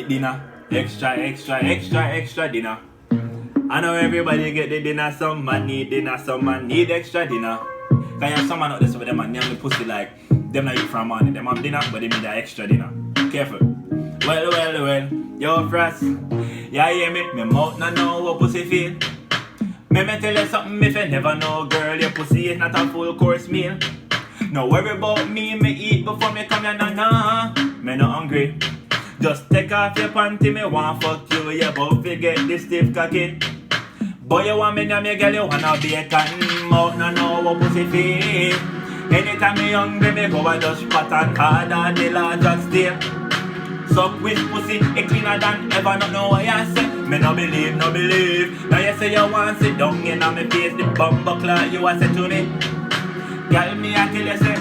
dinner. Extra dinner. I know everybody get the dinner, some man need dinner, some man need extra dinner. Cause you have some man out there, some of them man name the pussy like them not eat from morning, them have dinner, but they need that extra dinner. Careful. Well, yo Frost, yeah hear me? Me mouth not know what pussy feel. Me tell you something if you never know, girl, your pussy is not a full course meal. No worry about me eat before me come here, nah. Me not hungry. Just take off your panty, me want fuck you, you both forget this stiff cocky. Boy, you want me now, me girl, you wanna bacon. Mouth no know what pussy feel. Anytime me hungry, me go a just pattern harder, the larger stay. Suck with pussy, it cleaner than ever, not know what you say. Me no believe. Now you say you want sit down in on me face, the bumbo clock you a say to me. Girl, me a tell you say,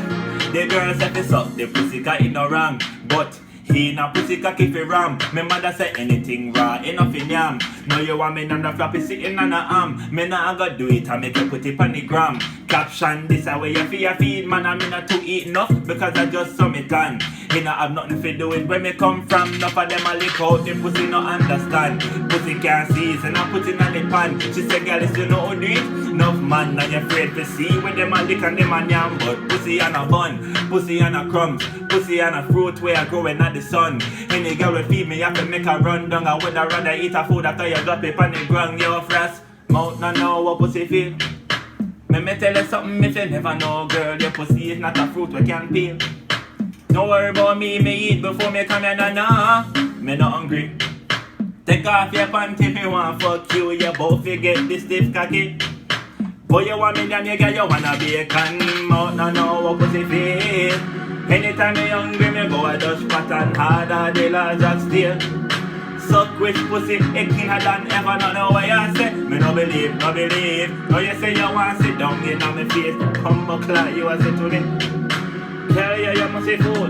the girl say fi suck the pussy 'cause it no wrong, but he na pussy cocky fi ram. Me mother say anything raw, enough in yam. Now you want me none the floppy sitting on the arm. Me not go do it and make you put it on the gram. Caption this a way you feel feed, man, and me not to eat enough because I just saw me can. He not have nothing to do with where me come from. Enough of them a lick out, them pussy no understand. Pussy can't see, so I put it on the pan. She say, girl, if you know how to do it, enough man, and you afraid to see when them a lick and them a yam. But pussy and a bun, pussy and a crumbs, pussy and a fruit where I growing at the sun. Any girl will feed me, have to make a run down. I would rather eat a food after you drop it on the ground. Yo, Frost, mouth no know what pussy feel. Me tell you something if you never know, girl, your pussy is not a fruit we can peel. Don't worry about me eat before me come here, nah. Me not hungry. Take off your panty if you want fuck you both forget this stiff cocky. Boy, you want me damn, you girl, you wanna bacon. Mouth no know what pussy feel. Anytime me hungry, me go a dutch pattern harder, the larger steel. Suck with pussy, it cleaner than ever, not know what you say. Me no believe. Now you say you want sit down in on me face, come clock you a say to me. Tell you must be fool.